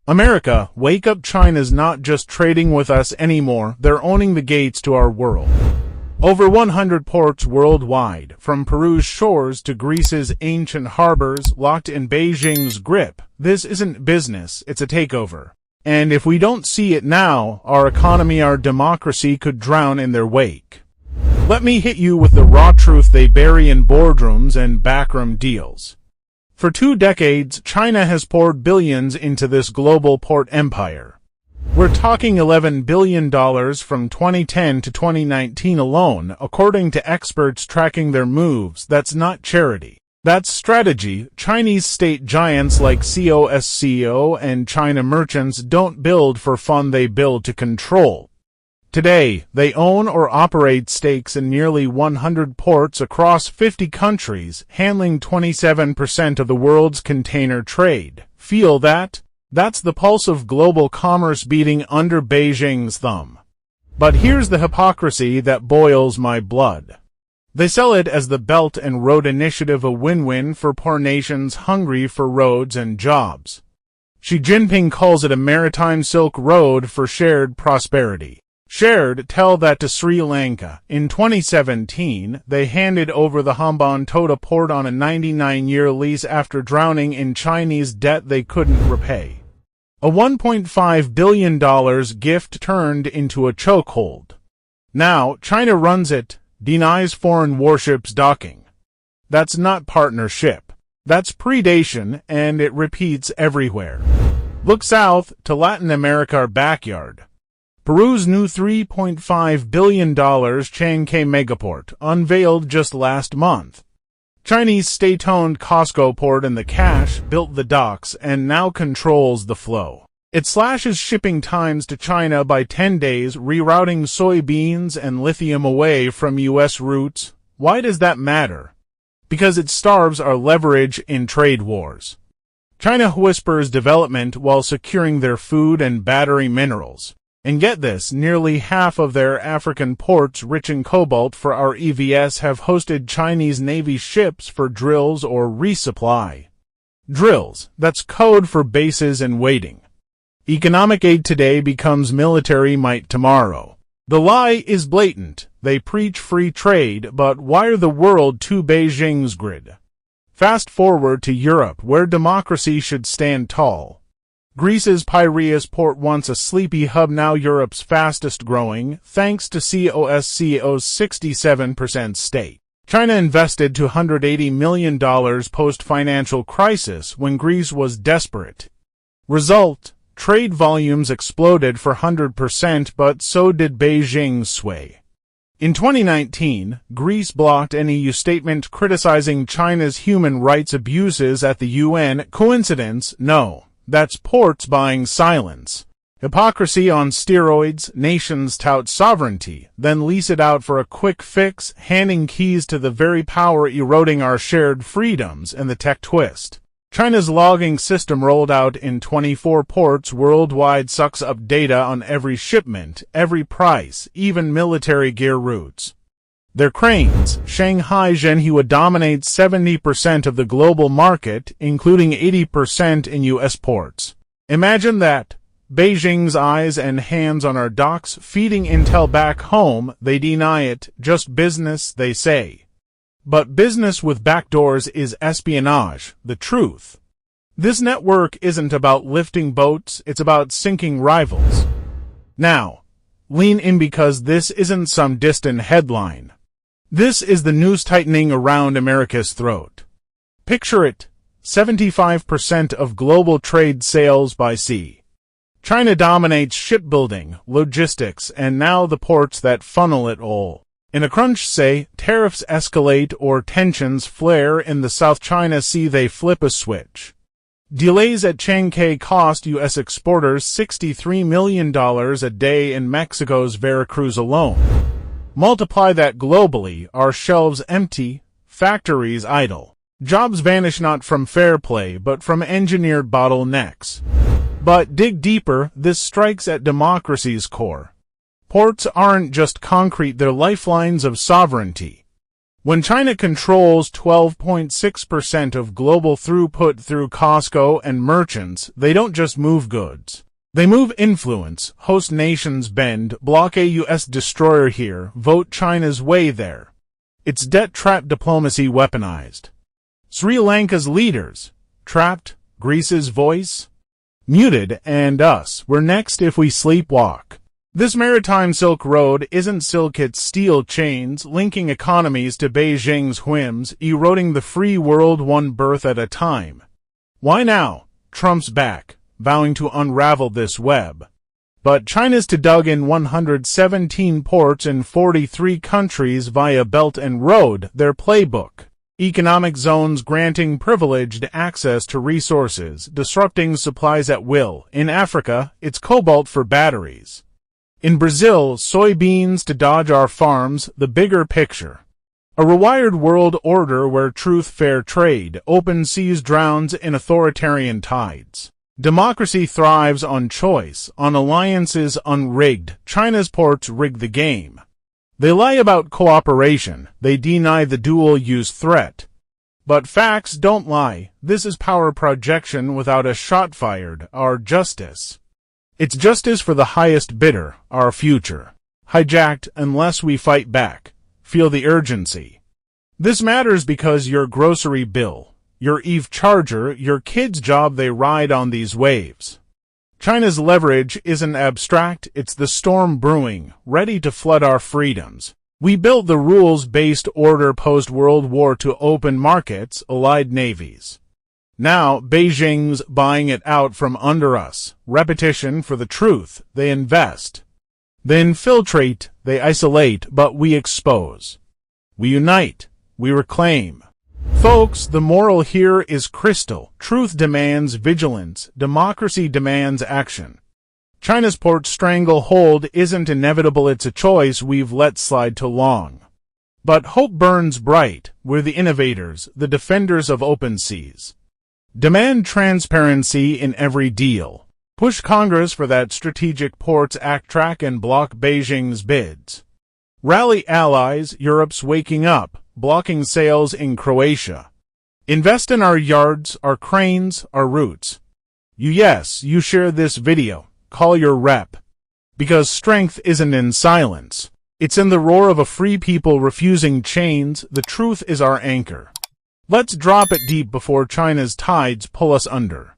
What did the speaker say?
America, wake up! China's not just trading with us anymore, they're owning the gates to our world. Over 100 ports worldwide, from Peru's shores to Greece's ancient harbors, locked in Beijing's grip. This isn't business, it's a takeover. And if we don't see it now, our economy, our democracy could drown in their wake. Let me hit you with the raw truth they bury in boardrooms and backroom deals. For 2 decades, China has poured billions into this global port empire. We're talking $11 billion from 2010 to 2019 alone, according to experts tracking their moves. That's not charity. That's strategy. Chinese state giants like COSCO and China merchants don't build for fun, they build to control. Today, they own or operate stakes in nearly 100 ports across 50 countries, handling 27% of the world's container trade. Feel that? That's the pulse of global commerce beating under Beijing's thumb. But here's the hypocrisy that boils my blood. They sell it as the Belt and Road Initiative, a win-win for poor nations hungry for roads and jobs. Xi Jinping calls it a maritime Silk Road for shared prosperity. Shared, tell that to Sri Lanka. In 2017, they handed over the Hambantota port on a 99-year lease after drowning in Chinese debt they couldn't repay. A $1.5 billion gift turned into a chokehold. Now, China runs it, denies foreign warships docking. That's not partnership. That's predation, and it repeats everywhere. Look south to Latin America, our backyard. Peru's new $3.5 billion Chang'e megaport, unveiled just last month. Chinese state-owned Costco port in the cash, built the docks, and now controls the flow. It slashes shipping times to China by 10 days, rerouting soybeans and lithium away from U.S. routes. Why does that matter? Because it starves our leverage in trade wars. China whispers development while securing their food and battery minerals. And get this, nearly half of their African ports rich in cobalt for our EVs have hosted Chinese Navy ships for drills or resupply. Drills, that's code for bases in waiting. Economic aid today becomes military might tomorrow. The lie is blatant. They preach free trade, but wire the world to Beijing's grid. Fast forward to Europe, where democracy should stand tall. Greece's Piraeus port, once a sleepy hub, now Europe's fastest growing, thanks to COSCO's 67% stake. China invested $280 million post-financial crisis when Greece was desperate. Result, trade volumes exploded for 100%, but so did Beijing's sway. In 2019, Greece blocked an EU statement criticizing China's human rights abuses at the UN. Coincidence? No. That's ports buying silence. Hypocrisy on steroids. Nations tout sovereignty, then lease it out for a quick fix, handing keys to the very power eroding our shared freedoms. And the tech twist. China's logging system, rolled out in 24 ports worldwide, sucks up data on every shipment, every price, even military gear routes. Their cranes, Shanghai Zhenhua, dominates 70% of the global market, including 80% in U.S. ports. Imagine that. Beijing's eyes and hands on our docks, feeding intel back home. They deny it, just business, they say. But business with backdoors is espionage, the truth. This network isn't about lifting boats, it's about sinking rivals. Now, lean in, because this isn't some distant headline. This is the noose tightening around America's throat. Picture it, 75% of global trade sales by sea. China dominates shipbuilding, logistics, and now the ports that funnel it all. In a crunch, say, tariffs escalate or tensions flare in the South China Sea, they flip a switch. Delays at Chang'e cost U.S. exporters $63 million a day in Mexico's Veracruz alone. Multiply that globally, our shelves empty, factories idle. Jobs vanish not from fair play but from engineered bottlenecks. But dig deeper, this strikes at democracy's core. Ports aren't just concrete, they're lifelines of sovereignty. When China controls 12.6% of global throughput through Costco and merchants, they don't just move goods. They move influence. Host nations bend, block a U.S. destroyer here, vote China's way there. It's debt-trap diplomacy weaponized. Sri Lanka's leaders, trapped, Greece's voice, muted, and us, we're next if we sleepwalk. This maritime Silk Road isn't silk, it's steel chains, linking economies to Beijing's whims, eroding the free world one berth at a time. Why now? Trump's back, vowing to unravel this web. But China's to dug in 117 ports in 43 countries via Belt and Road, their playbook. Economic zones granting privileged access to resources, disrupting supplies at will. In Africa, it's cobalt for batteries. In Brazil, soybeans to dodge our farms, the bigger picture. A rewired world order where truth, fair trade, open seas drowns in authoritarian tides. Democracy thrives on choice, on alliances unrigged. China's ports rig the game. They lie about cooperation, they deny the dual-use threat. But facts don't lie. This is power projection without a shot fired, our justice. It's justice for the highest bidder, our future. Hijacked unless we fight back. Feel the urgency. This matters because your grocery bill, your EV charger, your kid's job, they ride on these waves. China's leverage isn't abstract, it's the storm brewing, ready to flood our freedoms. We built the rules-based order post-World War to open markets, allied navies. Now, Beijing's buying it out from under us. Repetition for the truth, they invest. They infiltrate, they isolate, but we expose. We unite, we reclaim. Folks, the moral here is crystal. Truth demands vigilance. Democracy demands action. China's port stranglehold isn't inevitable, it's a choice we've let slide too long. But hope burns bright. We're the innovators, the defenders of open seas. Demand transparency in every deal. Push Congress for that Strategic Ports Act track and block Beijing's bids. Rally allies, Europe's waking up, blocking sales in Croatia. Invest in our yards, our cranes, our routes. You share this video. Call your rep. Because strength isn't in silence. It's in the roar of a free people refusing chains. The truth is our anchor. Let's drop it deep before China's tides pull us under.